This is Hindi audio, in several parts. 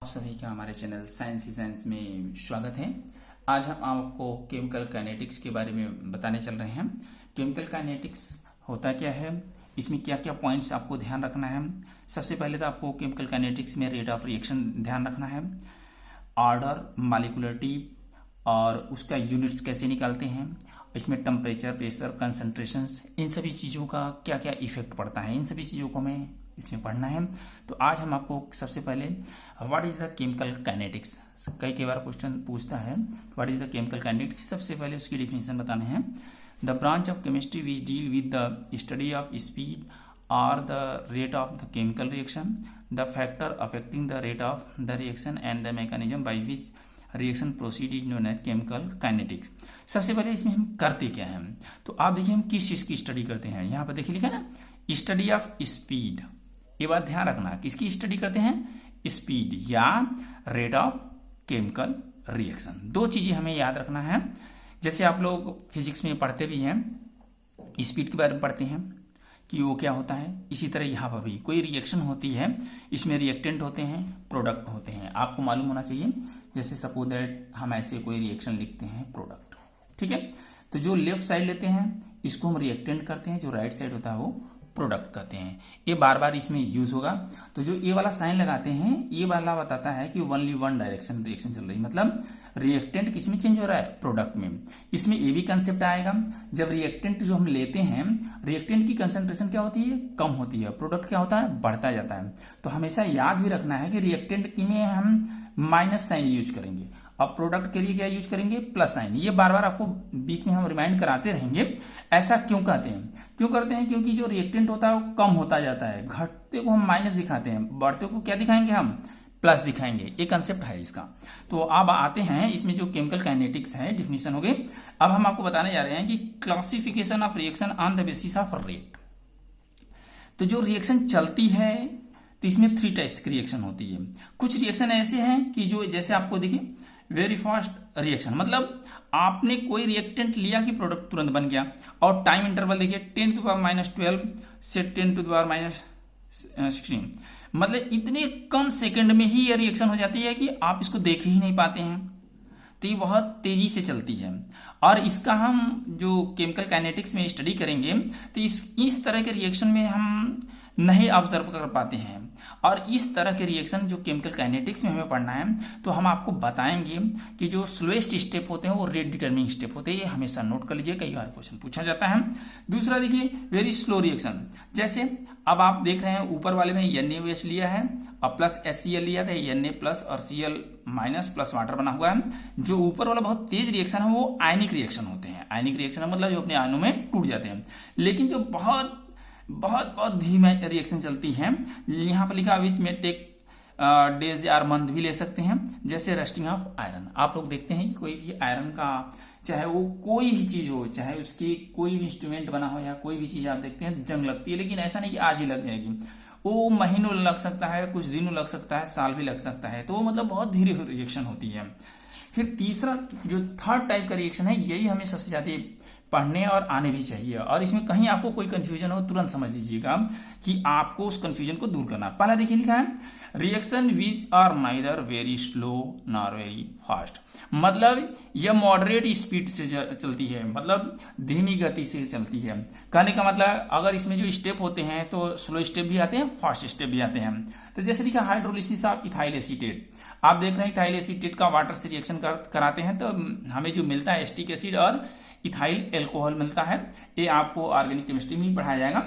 आप सभी का हमारे चैनल साइंस ही साइंस में स्वागत है। आज हम आपको केमिकल काइनेटिक्स के बारे में बताने चल रहे हैं। केमिकल काइनेटिक्स होता क्या है, इसमें क्या क्या पॉइंट्स आपको ध्यान रखना है। सबसे पहले तो आपको केमिकल काइनेटिक्स में रेट ऑफ रिएक्शन ध्यान रखना है, ऑर्डर, मॉलिक्यूलरिटी और उसका यूनिट्स कैसे निकालते हैं, इसमें टेम्परेचर, प्रेशर, कंसंट्रेशंस, इन सभी चीज़ों का क्या क्या इफेक्ट पड़ता है, इन सभी चीज़ों को हमें इसमें पढ़ना है। तो आज हम आपको सबसे पहले what is the chemical kinetics, कई बार क्वेश्चन पूछता है what is the chemical kinetics. सबसे पहले उसकी डिफिनेशन बताने हैं। The branch of chemistry which deal with the study of speed और the rate of the chemical reaction, the factor affecting the rate of the reaction and the mechanism by which reaction proceed is known as chemical kinetics. सबसे पहले इसमें हम करते क्या हैं, तो आप देखिए हम किस चीज़ की स्टडी करते हैं। यहाँ पर देखिए लिखा ना, स्टडी ऑफ स्पीड। ये बात ध्यान रखना, किसकी स्टडी करते हैं, स्पीड या रेट ऑफ केमिकल रिएक्शन। दो चीजें हमें याद रखना है। जैसे आप लोग फिजिक्स में पढ़ते भी हैं, स्पीड के बारे में पढ़ते हैं कि वो क्या होता है, इसी तरह यहाँ पर भी कोई रिएक्शन होती है, इसमें रिएक्टेंट होते हैं, प्रोडक्ट होते हैं। आपको मालूम होना चाहिए। जैसे सपोज दैट हम ऐसे कोई रिएक्शन लिखते हैं, प्रोडक्ट, ठीक है। तो जो लेफ्ट साइड लेते हैं इसको हम रिएक्टेंट करते हैं, जो राइट साइड होता है वो प्रोडक्ट कहते हैं। ये बार बार इसमें यूज होगा। तो जो ये वाला साइन लगाते हैं, ये वाला बताता है कि ओनली वन डायरेक्शन रिएक्शन चल रही है, मतलब रिएक्टेंट किस में चेंज हो रहा है, प्रोडक्ट में। इसमें ये भी कंसेप्ट आएगा, जब रिएक्टेंट जो हम लेते हैं, रिएक्टेंट की कंसंट्रेशन क्या होती है, कम होती है, प्रोडक्ट क्या होता है, बढ़ता जाता है। तो हमेशा याद भी रखना है कि रिएक्टेंट में हम माइनस साइन यूज करेंगे, अब प्रोडक्ट के लिए क्या यूज करेंगे, प्लस साइन। ये बार बार आपको बीच में हम रिमाइंड कराते रहेंगे। ऐसा क्यों कहते हैं, क्यों करते हैं, क्योंकि जो रिएक्टेंट होता है वो कम होता जाता है, घटते को हम माइनस दिखाते हैं, बढ़ते को क्या दिखाएंगे, हम प्लस दिखाएंगे। ये कंसेप्ट है इसका। तो अब आते हैं इसमें जो केमिकल काइनेटिक्स है, डिफिनीशन हो गई। अब हम आपको बताने जा रहे हैं कि classification of reaction on the basis of rate. तो जो रिएक्शन चलती है, तो इसमें 3 टाइप्स की रिएक्शन होती है। कुछ रिएक्शन ऐसे हैं कि जो जैसे आपको देखिए वेरी फास्ट रिएक्शन, मतलब आपने कोई रिएक्टेंट लिया कि प्रोडक्ट तुरंत बन गया, और टाइम इंटरवल देखिए 10⁻⁻12 से 10⁻⁻16, मतलब इतने कम सेकंड में ही ये रिएक्शन हो जाती है कि आप इसको देख ही नहीं पाते हैं। तो ये बहुत तेजी से चलती है, और इसका हम जो केमिकल काइनेटिक्स में स्टडी करेंगे तो इस तरह के रिएक्शन में हम नहीं ऑब्जर्व कर पाते हैं। और इस तरह के रिएक्शन जो केमिकल काइनेटिक्स में हमें पढ़ना है, तो हम आपको बताएंगे कि जो स्लोएस्ट स्टेप होते हैं वो रेट डिटर्मिनिंग स्टेप होते हैं। ये हमेशा नोट कर लीजिए, कई बार क्वेश्चन पूछा जाता है। दूसरा देखिए वेरी स्लो रिएक्शन। जैसे अब आप देख रहे हैं ऊपर वाले में NaOH लिया है और प्लस HCl लिया था, Na प्लस और Cl माइनस प्लस वाटर बना हुआ है। जो ऊपर वाला बहुत तेज रिएक्शन है वो आयनिक रिएक्शन होते हैं। आयनिक रिएक्शन मतलब जो अपने आयनों में टूट जाते हैं। लेकिन जो बहुत बहुत बहुत धीमी रिएक्शन चलती है, यहाँ पर लिखा विच में टेक डेज या मंथ भी ले सकते हैं, जैसे रस्टिंग ऑफ आयरन। आप लोग देखते हैं कि कोई भी आयरन का, चाहे वो कोई भी चीज हो, चाहे उसकी कोई भी इंस्ट्रूमेंट बना हो या कोई भी चीज, आप देखते हैं जंग लगती है, लेकिन ऐसा नहीं कि आज ही लग जाएगी, वो महीनों लग सकता है, कुछ दिनों लग सकता है, साल भी लग सकता है। तो मतलब बहुत धीरे रिएक्शन होती है। फिर तीसरा जो थर्ड टाइप का रिएक्शन है, यही हमें सबसे ज्यादा पढ़ने और आने भी चाहिए। और इसमें कहीं आपको कोई कंफ्यूजन हो तुरंत समझ लीजिएगा कि आपको उस कंफ्यूजन को दूर करना। पहला देखिए लिखा है reaction which are neither very slow nor very fast, मतलब यह मॉडरेट स्पीड से चलती है, मतलब धीमी गति से चलती है। कहने का मतलब अगर इसमें जो स्टेप होते हैं तो स्लो स्टेप भी आते हैं, फास्ट स्टेप भी आते हैं। तो जैसे लिखा हाइड्रोलिसिस ऑफ इथाइल एसीटेट। आप देख रहे हैं इथाइल एसीटेट का वाटर से रिएक्शन कराते हैं तो हमें जो मिलता है एस्टिक एसिड और इथाइल एल्कोहल मिलता है। ये आपको ऑर्गेनिक केमिस्ट्री में ही पढ़ाया जाएगा।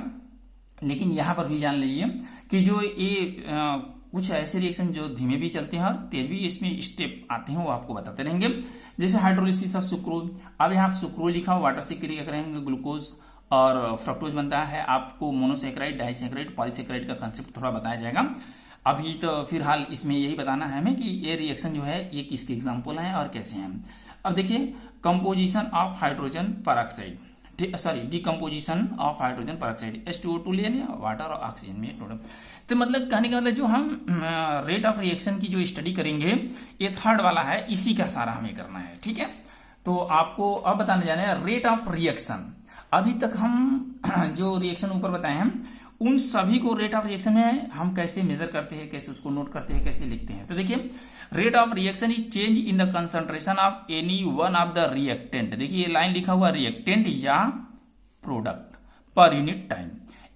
लेकिन यहाँ पर भी जान लीजिए कि जो ये कुछ ऐसे रिएक्शन जो धीमे भी चलते हैं और तेज भी इसमें स्टेप आते हैं, वो आपको बताते रहेंगे। जैसे हाइड्रोलिसिस ऑफ सुक्रोज। अब यहाँ सुक्रोज लिखा हो, वाटर से क्रिया करेंगे, ग्लूकोज और फ्रक्टोज बनता है। आपको मोनोसेक्राइड, डाइसेक्राइड, पॉलीसेक्राइड का कंसेप्ट थोड़ा बताया जाएगा। अभी तो फिलहाल इसमें यही बताना है हमें कि ये रिएक्शन जो है ये किसके एग्जाम्पल हैं और कैसे हैं। अब देखिए composition of hydrogen peroxide, decomposition of hydrogen peroxide, H2O2 ले लिया, वाटर और ऑक्सीजन में टोटल। तो मतलब कहने का मतलब जो हम रेट ऑफ रिएक्शन की जो स्टडी करेंगे, ये थर्ड वाला है, इसी का सारा हमें करना है, ठीक है। तो आपको अब बताने जाने रेट ऑफ रिएक्शन। अभी तक हम जो रिएक्शन ऊपर बताए हैं उन सभी को रेट ऑफ रिएक्शन में हम कैसे मेजर करते हैं, कैसे उसको नोट करते हैं, कैसे लिखते हैं। तो देखिए, rate of reaction is change in the concentration of any one of the reactant. देखिए ये लाइन लिखा हुआ रिएक्टेंट या प्रोडक्ट पर यूनिट टाइम।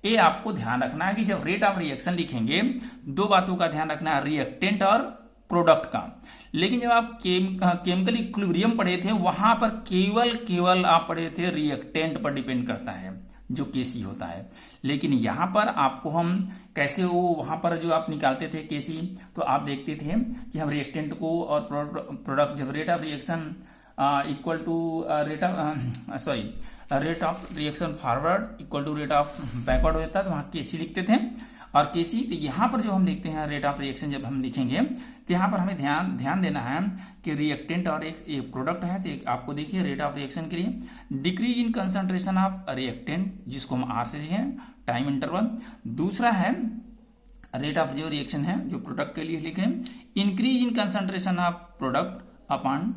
ये आपको ध्यान रखना है कि जब रेट ऑफ रिएक्शन लिखेंगे, दो बातों का ध्यान रखना है, रिएक्टेंट और प्रोडक्ट का। लेकिन जब आप केमिकल इक्विलिब्रियम पढ़े थे, वहां पर केवल आप पढ़े थे रिएक्टेंट पर डिपेंड करता है, जो केसी होता है। लेकिन यहां पर आपको हम कैसे वो वहां पर जो आप निकालते थे केसी, तो आप देखते थे कि हम रिएक्टेंट को और प्रोडक्ट, जब rate of reaction equal to rate of reaction forward equal to rate of backward होता है, तो वहां केसी लिखते थे। और केसी यहाँ पर जो हम लिखते हैं रेट ऑफ रिएक्शन जब हम लिखेंगे, तो यहाँ पर हमें ध्यान देना है कि रिएक्टेंट और एक प्रोडक्ट है। तो आपको देखिए रेट ऑफ रिएक्शन के लिए decrease in concentration of reactant, जिसको हम आर से लिखें, टाइम इंटरवल। दूसरा है रेट ऑफ जो रिएक्शन है जो प्रोडक्ट के लिए लिखें, increase in concentration of product upon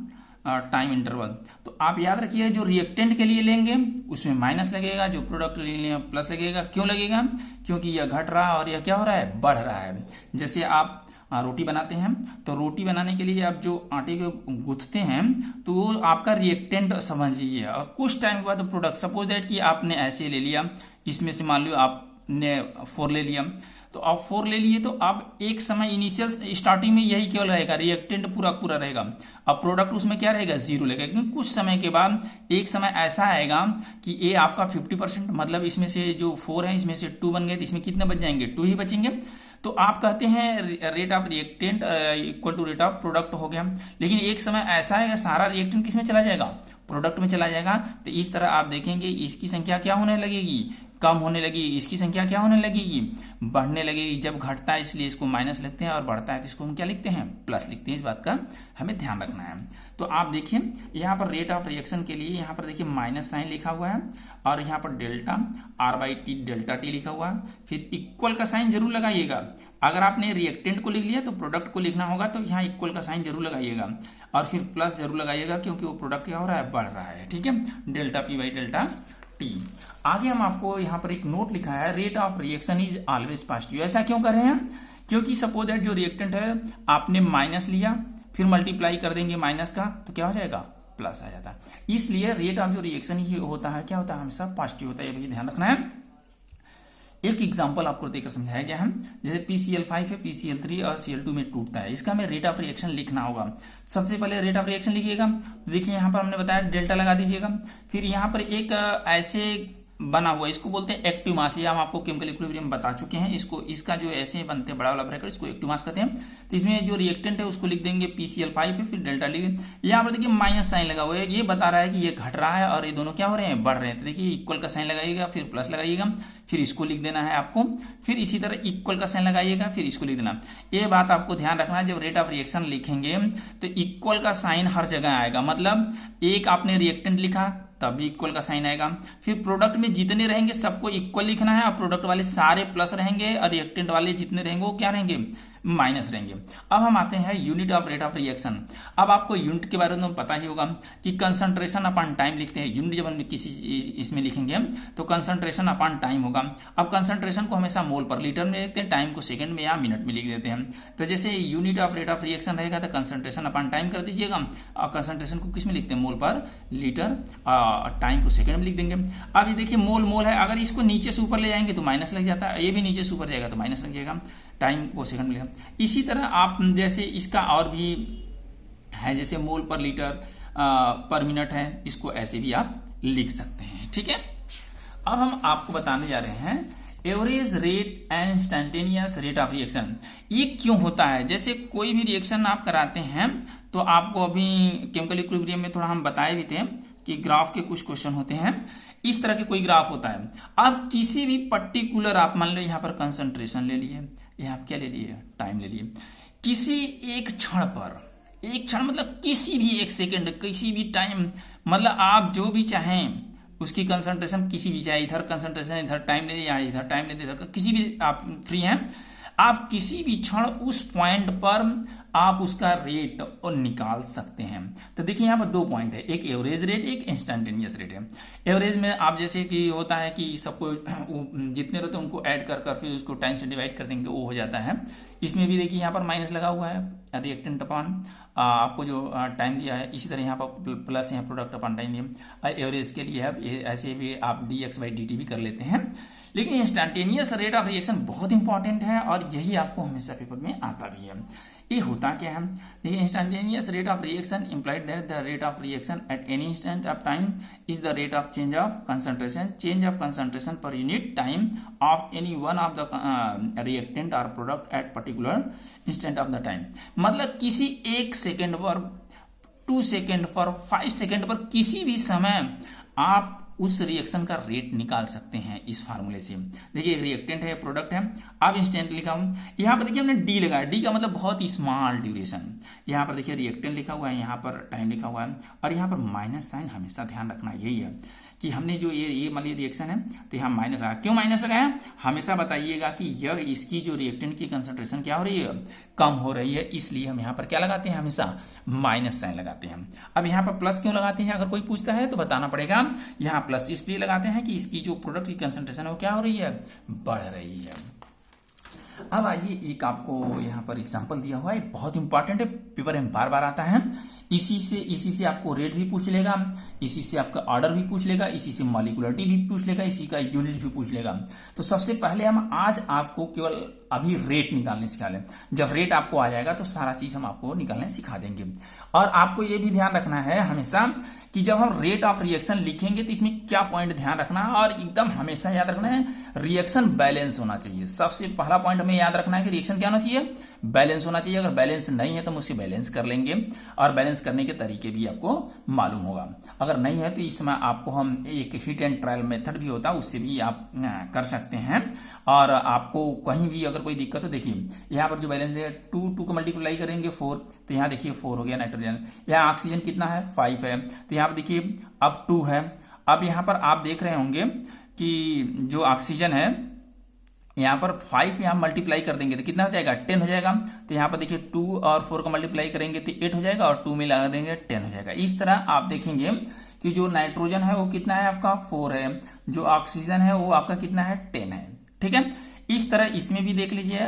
time interval. तो आप याद रखिए, जो रिएक्टेंट के लिए लेंगे उसमें माइनस लगेगा, जो प्रोडक्ट के लिए प्लस लगेगा। क्यों लगेगा? क्योंकि यह घट रहा है और यह क्या हो रहा है, बढ़ रहा है। जैसे आप रोटी बनाते हैं, तो रोटी बनाने के लिए आप जो आटे को गूंथते हैं, तो वो आपका रिएक्टेंट समझ लीजिए। और कुछ टाइम के बाद प्रोडक्ट, सपोज दैट कि आपने ऐसे ले लिया, इसमें से मान लो आपने 4 ले लिया, तो आप 4 ले लिए, तो अब एक समय इनिशियल स्टार्टिंग में यही केवल रहेगा, रिएक्टेंट पूरा रहेगा। अब प्रोडक्ट उसमें क्या रहेगा, 0 लगेगा। क्योंकि कुछ समय के बाद एक समय ऐसा आएगा कि ये आपका 50%, मतलब इसमें से जो 4 है, इसमें से 2 बन गए, तो इसमें कितने बच जाएंगे, 2 ही बचेंगे। तो आप कहते हैं rate of reactant equal to rate of product हो गया। लेकिन एक समय ऐसा आएगा, सारा रिएक्टेंट किस में चला जाएगा, प्रोडक्ट में चला जाएगा। तो इस तरह आप देखेंगे इसकी संख्या क्या होने लगेगी, कम होने लगेगी, इसकी संख्या क्या होने लगेगी, बढ़ने लगेगी। जब घटता है इसलिए इसको माइनस लिखते हैं, और बढ़ता है तो इसको हम क्या लिखते हैं, प्लस लिखते हैं। इस बात का हमें ध्यान रखना है। तो आप देखिए यहाँ पर रेट ऑफ रिएक्शन के लिए यहाँ पर देखिए माइनस साइन लिखा हुआ है, और यहाँ पर डेल्टा R/T डेल्टा T लिखा हुआ है। फिर इक्वल का साइन जरूर लगाइएगा। अगर आपने रिएक्टेंट को लिख लिया तो प्रोडक्ट को लिखना होगा, तो यहाँ इक्वल का साइन जरूर लगाइएगा, और फिर प्लस जरूर लगाइएगा, क्योंकि वो प्रोडक्ट क्या हो रहा है, बढ़ रहा है। ठीक है, डेल्टा P/डेल्टा T। आगे हम आपको यहाँ पर एक नोट लिखा है, rate of reaction is always positive. ऐसा क्यों कर रहे हैं? क्योंकि सपोज दैट जो रिएक्टेंट है आपने माइनस लिया, फिर मल्टीप्लाई कर देंगे माइनस का, तो क्या हो जाएगा, प्लस आ जाता है। इसलिए रेट ऑफ जो रिएक्शन ही होता है, क्या होता है, हमेशा पॉजिटिव होता है। ये भी ध्यान रखना है। एक एग्जांपल आपको देकर समझाया गया है, जैसे PCl5 है, PCl3 और Cl2 में टूटता है, इसका हमें रेट ऑफ रिएक्शन लिखना होगा। सबसे पहले रेट ऑफ रिएक्शन लिखिएगा। देखिए यहाँ पर हमने बताया डेल्टा लगा दीजिएगा। फिर यहाँ पर एक ऐसे बना हुआ, इसको बोलते हैं एक्टिव मास। ये हम आपको केमिकल इक्विलिब्रियम बता चुके हैं। इसको, इसका जो ऐसे बनते हैं बड़ा वाला ब्रैकेट, इसको एक्टिव मास कहते हैं। तो इसमें जो रिएक्टेंट है उसको लिख देंगे PCl5 है, फिर डेल्टा लिख। यहाँ पर देखिए माइनस साइन लगा हुआ है, ये बता रहा है कि ये घट रहा है और ये दोनों क्या हो रहे हैं, बढ़ रहे हैं। तो देखिए इक्वल का साइन लगाइएगा, फिर प्लस लगाइएगा, फिर इसको लिख देना है आपको, फिर इसी तरह इक्वल का साइन लगाइएगा, फिर इसको लिख देना। ये बात आपको ध्यान रखना है, जब रेट ऑफ रिएक्शन लिखेंगे तो इक्वल का साइन हर जगह आएगा। मतलब एक आपने रिएक्टेंट लिखा तब भी इक्वल का साइन आएगा। फिर प्रोडक्ट में जितने रहेंगे सबको इक्वल लिखना है, और प्रोडक्ट वाले सारे प्लस रहेंगे, और रिएक्टेंट वाले जितने रहेंगे वो क्या रहेंगे, माइनस रहेंगे। अब हम आते हैं unit of rate of reaction. अब आपको यूनिट के बारे में पता ही होगा कि कंसंट्रेशन अपॉन टाइम लिखते हैं। यूनिट जब हम किसी इसमें लिखेंगे तो कंसंट्रेशन अपॉन टाइम होगा। अब कंसंट्रेशन को हमेशा मोल पर लीटर में लिखते हैं, टाइम को सेकंड में या मिनट में लिख देते हैं। तो जैसे unit of rate of reaction रहेगा तो कंसंट्रेशन अपॉन टाइम कर दीजिएगा, और कंसंट्रेशन को किस में लिखते हैं, मोल पर लीटर, टाइम को सेकंड में लिख देंगे। अब ये देखिए मोल है, अगर इसको नीचे से ऊपर ले जाएंगे तो माइनस लग जाता है, ये भी नीचे से ऊपर जाएगा तो माइनस लग जाएगा, टाइम को सेकंड में लिखा। इसी तरह आप जैसे इसका और भी है, जैसे मोल पर लीटर पर मिनट है, इसको ऐसे भी आप लिख सकते हैं। ठीक है, अब हम आपको बताने जा रहे हैं average rate and instantaneous rate of reaction. ये क्यों होता है? जैसे कोई भी रिएक्शन आप कराते हैं तो आपको अभी केमिकल इक्विलिब्रियम में थोड़ा हम बताए भी थे कि ग्राफ के कुछ क्वेश्चन होते हैं, इस तरह के कोई ग्राफ होता है। अब किसी भी पर्टिकुलर, आप मान लो यहाँ पर कंसंट्रेशन ले लिए, यहाँ क्या ले लिए, टाइम ले लिए, किसी एक क्षण पर, एक क्षण मतलब किसी भी एक सेकंड, किसी भी टाइम, मतलब आप जो भी चाहें उसकी कंसंट्रेशन किसी भी, चाहे इधर कंसंट्रेशन, इधर टाइम ले लिया, इधर टाइम ले लिया, किसी भी आप फ्री हैं। आप किसी भी क्षण उस पॉइंट पर आप उसका रेट और निकाल सकते हैं। तो देखिए यहाँ पर 2 पॉइंट है, एक एवरेज रेट, एक इंस्टेंटेनियस रेट है। एवरेज में आप जैसे कि होता है कि सबको जितने रहते हैं उनको ऐड कर कर फिर उसको टाइम से डिवाइड कर देंगे, वो हो जाता है। इसमें भी देखिए यहाँ पर माइनस लगा हुआ है रिएक्टेंट अपॉन आपको जो टाइम दिया है, इसी तरह यहाँ पर प्लस यहाँ प्रोडक्ट अपॉन टाइम दिया। एवरेज के लिए है, ऐसे भी आप dx/dt भी कर लेते हैं। लेकिन इंस्टेंटेनियस रेट ऑफ रिएक्शन बहुत इंपॉर्टेंट है और यही आपको हमेशा पेपर में आता भी है। ये होता क्या है, देखिए instantaneous rate of reaction implied that the rate of reaction at any instant of time is the rate of change of concentration per unit time of any one of the reactant और product at particular instant of the time. मतलब किसी 1 सेकेंड पर, 2 सेकेंड पर, 5 सेकेंड पर किसी भी समय आप उस रिएक्शन का रेट निकाल सकते हैं इस फार्मूले से। देखिए एक रिएक्टेंट है, प्रोडक्ट है, अब इंस्टेंट लिखा हूं, यहाँ पर देखिए हमने डी लगाया, डी का मतलब बहुत ही स्मॉल ड्यूरेशन। यहाँ पर देखिए रिएक्टेंट लिखा हुआ है, यहाँ पर टाइम लिखा हुआ है और यहाँ पर माइनस साइन हमेशा ध्यान रखना यही है कि हमने जो ये मान लीजिए रिएक्शन है तो यहाँ माइनस लगाया। क्यों माइनस लगाया, हमेशा बताइएगा कि यह इसकी जो रिएक्टेंट की कंसंट्रेशन क्या हो रही है, कम हो रही है, इसलिए हम यहाँ पर क्या लगाते हैं, हमेशा माइनस साइन लगाते हैं। अब यहाँ पर प्लस क्यों लगाते हैं, अगर कोई पूछता है तो बताना पड़ेगा। यहाँ प्लस इसलिए लगाते हैं कि इसकी जो प्रोडक्ट की कंसंट्रेशन है वो क्या हो रही है, बढ़ रही है। अब आइए एक आपको यहाँ पर एग्जांपल दिया हुआ है, बहुत इंपॉर्टेंट है, पेपर में बार बार आता है। इसी से आपको रेट भी पूछ लेगा, इसी से आपका ऑर्डर भी पूछ लेगा, इसी से मॉलिक्युलरिटी भी पूछ लेगा, इसी का यूनिट भी पूछ लेगा। तो सबसे पहले हम आज आपको केवल अभी रेट निकालने सिखा लें। जब रेट आपको आ जाएगा तो सारा चीज हम आपको निकालने सिखा देंगे। और आपको ये भी ध्यान रखना है हमेशा कि जब हम रेट ऑफ रिएक्शन लिखेंगे तो इसमें क्या पॉइंट ध्यान रखना है और एकदम हमेशा याद रखना है, रिएक्शन बैलेंस होना चाहिए। सबसे पहला पॉइंट हमें याद रखना है कि रिएक्शन क्या होना चाहिए, बैलेंस होना चाहिए। अगर बैलेंस नहीं है तो हम उससे बैलेंस कर लेंगे और बैलेंस करने के तरीके भी आपको मालूम होगा। अगर नहीं है तो इसमें आपको हम एक हिट एंड ट्रायल मेथड भी होता है, उससे भी आप कर सकते हैं। और आपको कहीं भी अगर कोई दिक्कत हो, देखिए यहाँ पर जो बैलेंस है 2 को मल्टीप्लाई करेंगे 4, तो यहाँ देखिए 4 हो गया नाइट्रोजन। यहाँ ऑक्सीजन कितना है, 5 है, तो यहाँ पर देखिए अब 2 है। अब यहाँ पर आप देख रहे होंगे कि जो ऑक्सीजन है यहाँ पर 5 यहाँ मल्टीप्लाई कर देंगे तो कितना हो जाएगा, 10 हो जाएगा। तो यहाँ पर देखिए 2 और 4 का मल्टीप्लाई करेंगे तो 8 हो जाएगा और 2 में लगा देंगे 10 हो जाएगा। इस तरह आप देखेंगे कि जो नाइट्रोजन है वो कितना है आपका, 4 है, जो ऑक्सीजन है वो आपका कितना है, 10 है। ठीक है, इस तरह इसमें भी देख लीजिए,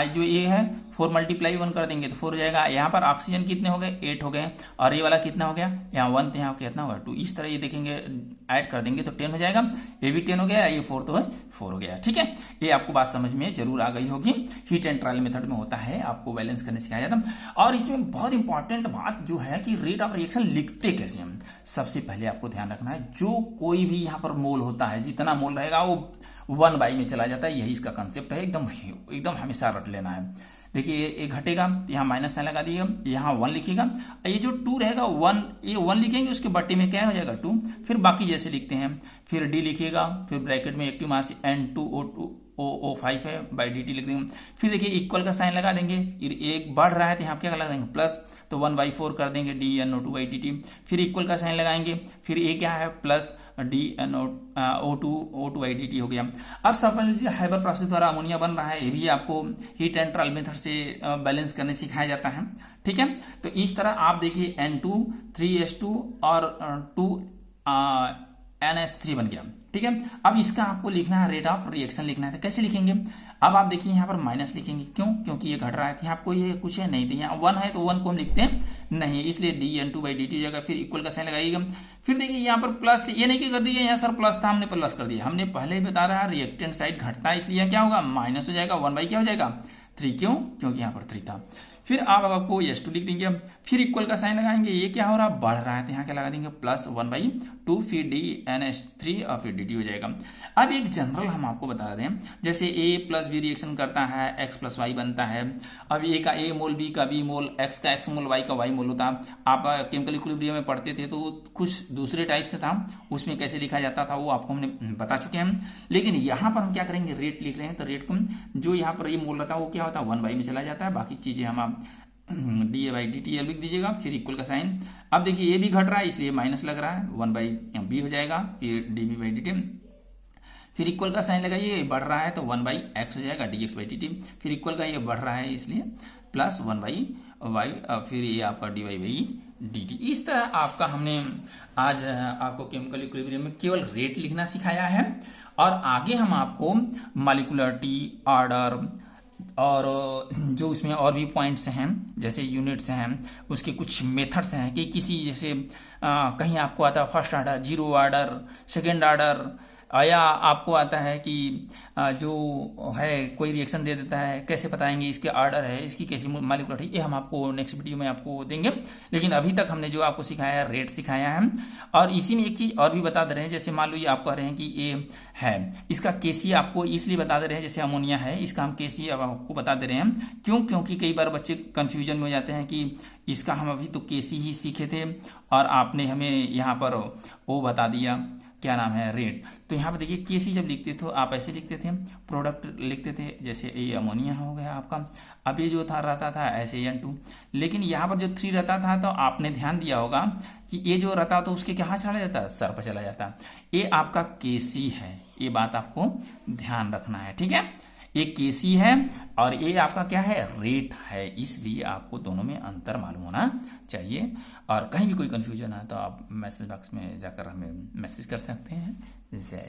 जो ये है 4 मल्टीप्लाई 1 कर देंगे तो 4 हो जाएगा। यहाँ पर ऑक्सीजन कितने हो गए, 8 हो गए, और ये वाला कितना हो गया, यहाँ 1, तो यहाँ कितना होगा 2। इस तरह ये देखेंगे ऐड कर देंगे तो 10 हो जाएगा, ये भी 10 हो गया, ये 4 तो है 4 हो गया। ठीक है, ये आपको बात समझ में जरूर आ गई होगी। हीट एंड ट्रायल मेथड में होता है, आपको बैलेंस करने सिखाया जाता है। और इसमें बहुत इंपॉर्टेंट बात जो है कि रेट ऑफ रिएक्शन लिखते कैसे हम, सबसे पहले आपको ध्यान रखना है जो कोई भी यहाँ पर मोल होता है, जितना मोल रहेगा वो 1/, में चला जाता है। यही इसका कंसेप्ट है, एकदम हमेशा रट लेना है। देखिए ये घटेगा, यहाँ माइनस साइन लगा दिएगा, यहाँ 1 लिखिएगा, ये जो 2 रहेगा 1, ये 1 लिखेंगे, उसके बट्टे में क्या हो जाएगा 2, फिर बाकी जैसे लिखते हैं, फिर डी लिखिएगा, फिर ब्रैकेट में एक्टिव मास N2O5 है बाई dt लिख देंगे। फिर देखिए इक्वल का साइन लगा देंगे, एक बढ़ रहा है तो यहाँ क्या लगा देंगे प्लस, तो 1/4 कर देंगे DNO2/dt। फिर इक्वल का साइन लगाएंगे, फिर ये क्या है प्लस DNO2/dt हो गया। अब समझ लीजिए हाइबर प्रोसेस द्वारा अमोनिया बन रहा है, ये भी आपको हीट एंड ट्रायल मेथड से बैलेंस करने सिखाया जाता है। ठीक है, तो इस तरह आप देखिए N2 3H2 और 2NH3 बन गया। ठीक है, अब इसका आपको लिखना है, रेट ऑफ रिएक्शन लिखना है। तो कैसे लिखेंगे, अब आप देखिए यहाँ पर माइनस लिखेंगे, क्यों, क्योंकि ये घट रहा है, यहाँ आपको ये कुछ है नहीं, तो यहाँ 1 है तो 1 को हम लिखते हैं नहीं, इसलिए DN2/dt हो जाएगा। फिर इक्वल का साइन लगाइएगा, फिर देखिए यहाँ पर प्लस, ये नहीं कि कर दिया यहाँ सर प्लस था, हमने प्लस कर दिया, हमने पहले ही बता रहा है रिएक्टेंट साइड घटता है, इसलिए क्या होगा माइनस हो जाएगा, 1/, क्या हो जाएगा 3, क्यों, क्योंकि यहाँ पर 3 था। फिर आप आपको H2 लिख देंगे, फिर इक्वल का साइन लगाएंगे, ये क्या हो रहा है बढ़ रहा है, तो यहाँ क्या लगा देंगे प्लस 1/2, फिर DNH3 और फिर dt हो जाएगा। अब एक जनरल हम आपको बता दें, जैसे A + B रिएक्शन करता है, X + Y बनता है। अब A का A मोल, B का B मोल, X का X मोल, Y का Y मोल होता। आप केमिकल इक्विलिब्रियम में पढ़ते थे तो कुछ दूसरे टाइप से था, उसमें कैसे लिखा जाता था वो आपको हमने बता चुके हैं। लेकिन यहाँ पर हम क्या करेंगे, रेट लिख रहे हैं तो रेट को जो यहाँ पर ये मोल रहता है वो क्या होता है 1/, में चला जाता है, बाकी चीजें हम DA/dt लिख दीजिएगा, फिर इक्वल का साइन। अब देखिए ये भी घट रहा है इसलिए माइनस लग रहा है, 1/b हो जाएगा, फिर dB/dt। फिर इक्वल का साइन लगाइए, बढ़ रहा है तो 1/x हो जाएगा dx/dt। फिर इक्वल का ये बढ़ रहा है इसलिए प्लस 1/y, फिर ये आपका dy/dt। इस तरह आपका हमने आज आपको केमिकल इक्विलिब्रियम में केवल रेट लिखना सिखाया है, और आगे हम आपको मॉलिक्युलरिटी, ऑर्डर और जो उसमें और भी पॉइंट्स हैं जैसे यूनिट्स हैं, उसके कुछ मेथड्स हैं कि किसी जैसे कहीं आपको आता है first order, zero order, second order, या आपको आता है कि जो है कोई रिएक्शन दे देता है, कैसे बताएंगे इसके ऑर्डर है, इसकी कैसी मॉलिक्युलरिटी, ये हम आपको नेक्स्ट वीडियो में आपको देंगे। लेकिन अभी तक हमने जो आपको सिखाया है रेट सिखाया है। और इसी में एक चीज़ और भी बता दे रहे हैं, जैसे मान लो ये आप कह रहे हैं कि ये है, इसका केसी आपको इसलिए बता दे रहे हैं, जैसे अमोनिया है, इसका हम केसी अब आपको बता दे रहे हैं। क्यों? क्योंकि कई बार बच्चे कंफ्यूजन में हो जाते हैं कि इसका हम अभी तो केसी ही सीखे थे और आपने हमें यहाँ पर वो बता दिया, क्या नाम है, रेट। तो यहाँ पर देखिए केसी जब लिखते थे आप ऐसे लिखते थे, प्रोडक्ट लिखते थे, जैसे ये अमोनिया हो गया आपका। अब ये जो था रहता था ऐसे N2, लेकिन यहाँ पर जो 3 रहता था तो आपने ध्यान दिया होगा कि ये जो रहता तो उसके कहाँ चला जाता, सर पर चला जाता। ये आपका केसी है, ये बात आपको ध्यान रखना है, ठीक है। ये केसी है और ये आपका क्या है, रेट है, इसलिए आपको दोनों में अंतर मालूम होना चाहिए। और कहीं भी कोई कंफ्यूजन है तो आप मैसेज बॉक्स में जाकर हमें मैसेज कर सकते हैं। जैसे